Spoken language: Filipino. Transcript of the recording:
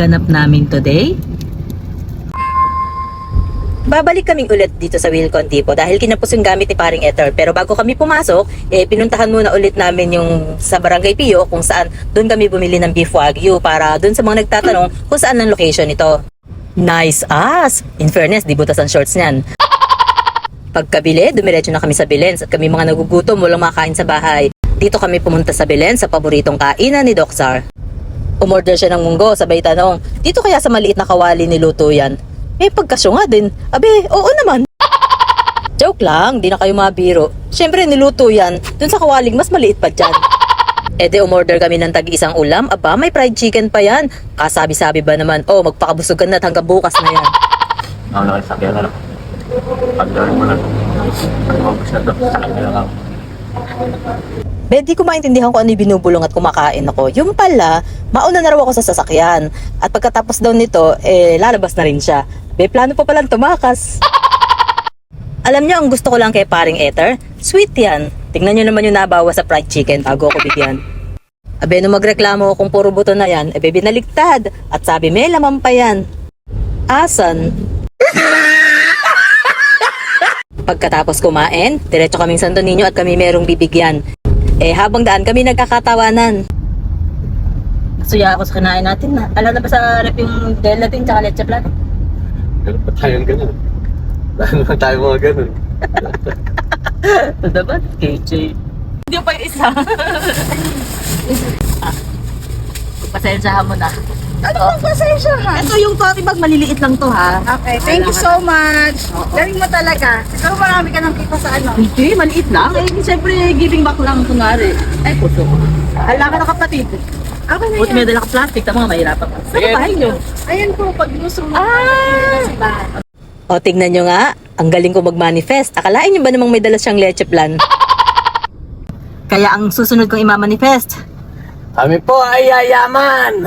ganap namin today? Babalik kaming ulit dito sa Wilcon Depot dahil kinapos yung gamit ni paring Ether. Pero bago kami pumasok, pinuntahan muna ulit namin yung sa Barangay Pio kung saan doon kami bumili ng beef wagyu para doon sa mga nagtatanong kung saan ang location nito. Nice ass! In fairness, di butas ang shorts niyan. Pagkabili, dumiretso na kami sa Bilens at kami mga nagugutom, walang makain sa bahay. Dito kami pumunta sa Bilens sa paboritong kainan ni Doc Zar. Umorder siya ng munggo, sabay tanong, dito kaya sa maliit na kawali niluto yan? Pagkasyo nga din. Abe, oo naman. Joke lang, di na kayo mabiro. Siyempre, niluto yan. Dun sa kawaling, mas maliit pa dyan. Umorder kami ng tag-isang ulam. Aba, may fried chicken pa yan. Kasabi-sabi ba naman, magpakabusog ka na at hanggang bukas na yan. Ako na kayo sakyan na lang. Pagdawin mo na. Mabus na to. Sakyan na lang ako. Di ko maintindihan kung ano yung binubulong at kumakain ako. Yung pala, mauna na raw ako sa sasakyan. At pagkatapos daw nito, lalabas na rin siya. Plano pa palang tumakas. Alam niyo, ang gusto ko lang kay paring Ether, sweet yan. Tingnan niyo naman yung nabawa sa fried chicken bago ako bigyan. Nung magreklamo kung puro buto na yan, binaligtad. At sabi, may laman pa yan. Asan? Pagkatapos kumain, diretso kaming Santo Niño at kami merong bibigyan. Habang daan kami nagkakatawanan. Suya ako sa kinain natin na. Alam na ba sa rep yung gelatin tsaka leche plan? Ganun pa tayong ganun. Dahil naman tayo mga ganun. Ito ba? KJ. Hindi pa yung isa. Pasensyahan mo na. Ano bang pasensyahan? Ito yung tote bag, maliliit lang to ha. Okay, thank you so much. Galing mo talaga. Ikaw marami ka nang kita sa ano. Hindi, maliit lang. Siyempre, giving back lang kunwari. Ay, puso. Hala ka na kapatid. Okay na Buti may dala ka plastic, tama nga, mahirapan ka. Saan Sige. bahay nyo? Ayan po, pag gusto mo. Sa bahay. Tignan nyo nga. Ang galing ko mag-manifest. Akalain nyo ba namang may dala siyang leche plan? Kaya ang susunod kong ima-manifest, Kami po ay yayaman!